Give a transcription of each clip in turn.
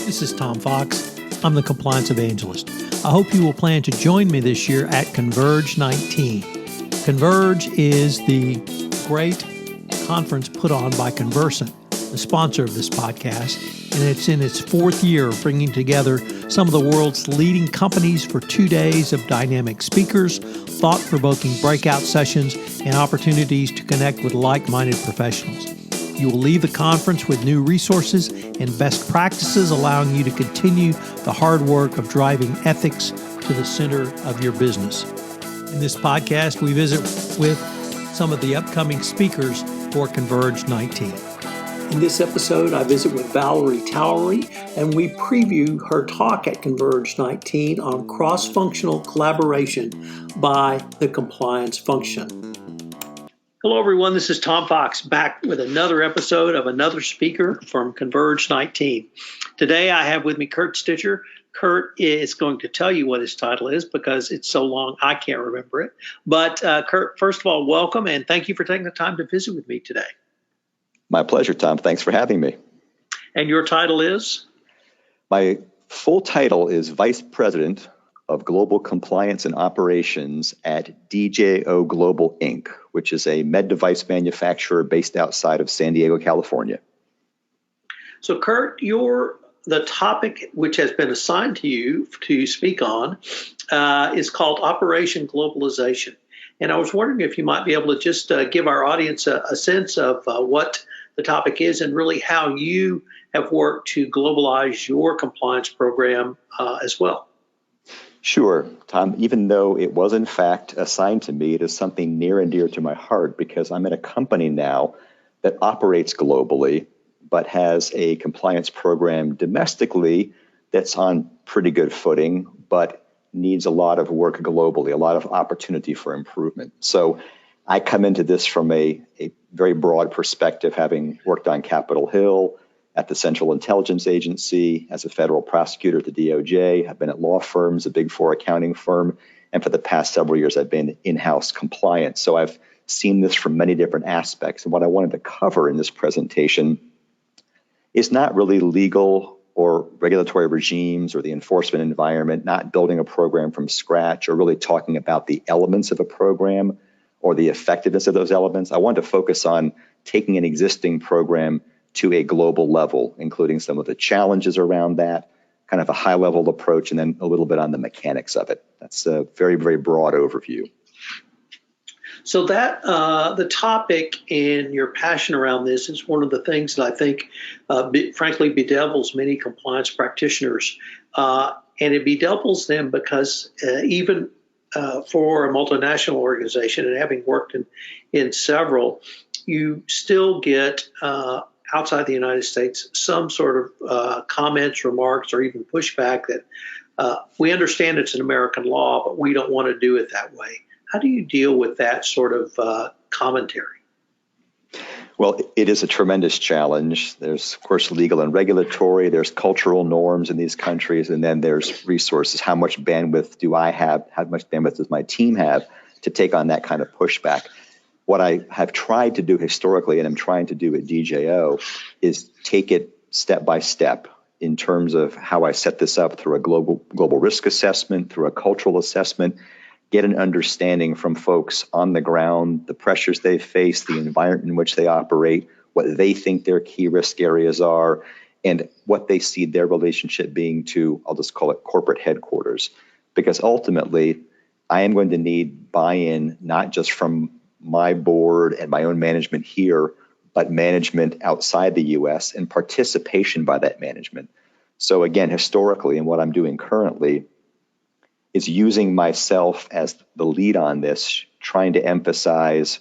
This is Tom Fox. I'm the Compliance Evangelist. I hope you will plan to join me this year at Converge 19. Converge is the great conference put on by Conversant, the sponsor of this podcast, and it's in its fourth year of bringing together some of the world's leading companies for 2 days of dynamic speakers, thought-provoking breakout sessions, and opportunities to connect with like-minded professionals. You will leave the conference with new resources and best practices, allowing you to continue the hard work of driving ethics to the center of your business. In this podcast, we visit with some of the upcoming speakers for Converge 19. In this episode, I visit with Valerie Towery, and we preview her talk at Converge 19 on cross-functional collaboration by the compliance function. Hello, everyone. This is Tom Fox back with another episode of another speaker from Converge 19. Today, I have with me Kurt Stitcher. Kurt is going to tell you what his title is because it's so long I can't remember it. But Kurt, first of all, welcome and thank you for taking the time to visit with me today. My pleasure, Tom. Thanks for having me. And your title is? My full title is Vice President of Global Compliance and Operations at DJO Global, Inc., which is a med device manufacturer based outside of San Diego, California. So, Kurt, the topic which has been assigned to you to speak on is called Operation Globalization. And I was wondering if you might be able to just give our audience a sense of what the topic is and really how you have worked to globalize your compliance program as well. Sure, Tom. Even though it was in fact assigned to me, it is something near and dear to my heart because I'm at a company now that operates globally, but has a compliance program domestically that's on pretty good footing, but needs a lot of work globally, a lot of opportunity for improvement. So I come into this from a very broad perspective, having worked on Capitol Hill, at the Central Intelligence Agency, as a federal prosecutor at the DOJ. I've been at law firms, a Big Four accounting firm, and for the past several years, I've been in-house compliance. So I've seen this from many different aspects. And what I wanted to cover in this presentation is not really legal or regulatory regimes or the enforcement environment, not building a program from scratch or really talking about the elements of a program or the effectiveness of those elements. I wanted to focus on taking an existing program to a global level, including some of the challenges around that, kind of a high-level approach, and then a little bit on the mechanics of it. That's a very, very broad overview. So that the topic and your passion around this is one of the things that I think, frankly, bedevils many compliance practitioners. And it bedevils them because even for a multinational organization, and having worked in several, you still get outside the United States some sort of comments, remarks, or even pushback that we understand it's an American law, but we don't want to do it that way. How do you deal with that sort of commentary? Well, it is a tremendous challenge. There's, of course, legal and regulatory. There's cultural norms in these countries, and then there's resources. How much bandwidth do I have? How much bandwidth does my team have to take on that kind of pushback? What I have tried to do historically, and I'm trying to do at DJO, is take it step by step in terms of how I set this up through a global risk assessment, through a cultural assessment, get an understanding from folks on the ground, the pressures they face, the environment in which they operate, what they think their key risk areas are, and what they see their relationship being to, I'll just call it corporate headquarters. Because ultimately, I am going to need buy-in, not just from my board and my own management here, but management outside the U.S. and participation by that management. So again, historically, and what I'm doing currently is using myself as the lead on this, trying to emphasize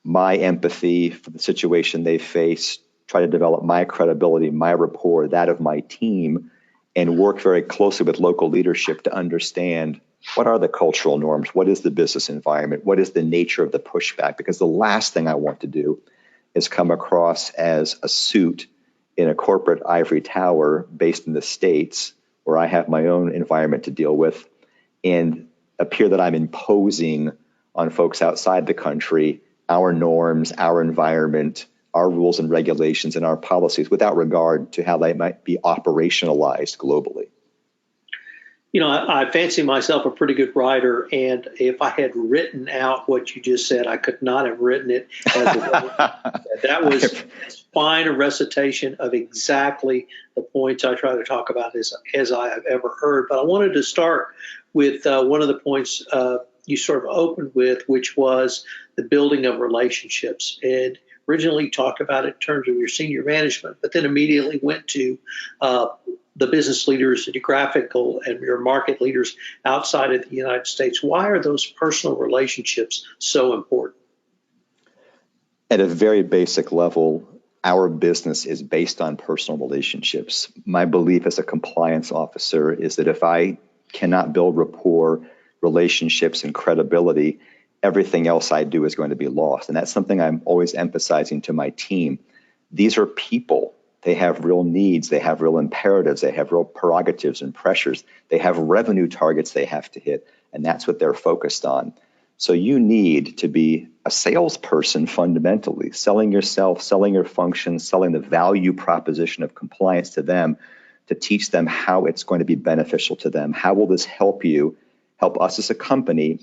my empathy for the situation they face, try to develop my credibility, my rapport, that of my team, and work very closely with local leadership to understand what are the cultural norms, what is the business environment, what is the nature of the pushback, because the last thing I want to do is come across as a suit in a corporate ivory tower based in the States where I have my own environment to deal with and appear that I'm imposing on folks outside the country our norms, our environment, our rules and regulations and our policies without regard to how they might be operationalized globally. I fancy myself a pretty good writer, and if I had written out what you just said, I could not have written it as that was as fine a recitation of exactly the points I try to talk about as I have ever heard. But I wanted to start with one of the points you sort of opened with, which was the building of relationships. And originally talked about it in terms of your senior management, but then immediately went to the business leaders, the geographical and your market leaders outside of the United States. Why are those personal relationships so important? At a very basic level, our business is based on personal relationships. My belief as a compliance officer is that if I cannot build rapport, relationships, and credibility, everything else I do is going to be lost. And that's something I'm always emphasizing to my team. These are people. They have real needs. They have real imperatives. They have real prerogatives and pressures. They have revenue targets they have to hit, and that's what they're focused on. So you need to be a salesperson fundamentally, selling yourself, selling your function, selling the value proposition of compliance to them, to teach them how it's going to be beneficial to them. How will this help you, help us as a company,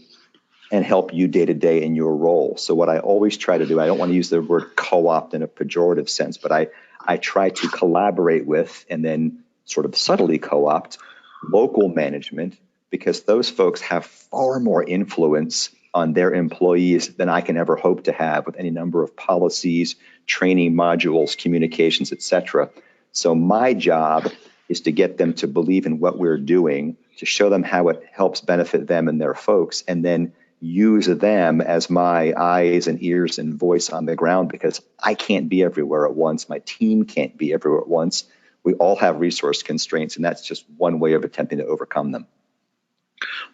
and help you day to day in your role? So what I always try to do, I don't want to use the word co-opt in a pejorative sense, but I try to collaborate with and then sort of subtly co-opt local management, because those folks have far more influence on their employees than I can ever hope to have with any number of policies, training modules, communications, etc. So my job is to get them to believe in what we're doing, to show them how it helps benefit them and their folks, and then use them as my eyes and ears and voice on the ground, because I can't be everywhere at once. My team can't be everywhere at once. We all have resource constraints, and that's just one way of attempting to overcome them.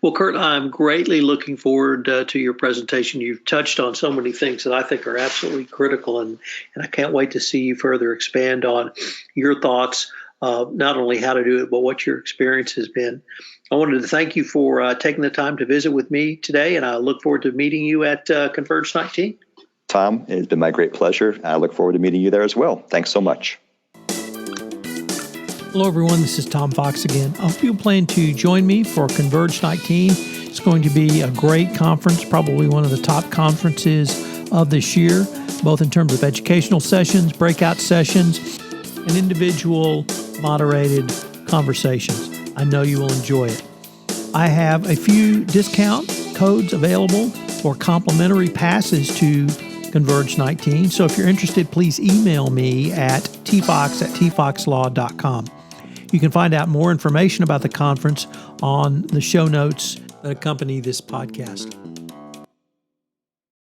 Well, Kurt, I'm greatly looking forward to your presentation. You've touched on so many things that I think are absolutely critical, and I can't wait to see you further expand on your thoughts, not only how to do it, but what your experience has been. I wanted to thank you for taking the time to visit with me today, and I look forward to meeting you at Converge 19. Tom, it's been my great pleasure. I look forward to meeting you there as well. Thanks so much. Hello, everyone. This is Tom Fox again. I hope you'll plan to join me for Converge 19. It's going to be a great conference, probably one of the top conferences of this year, both in terms of educational sessions, breakout sessions, and individual moderated conversations. I know you will enjoy it. I have a few discount codes available for complimentary passes to Converge 19. So if you're interested, please email me at tfox@tfoxlaw.com. You can find out more information about the conference on the show notes that accompany this podcast.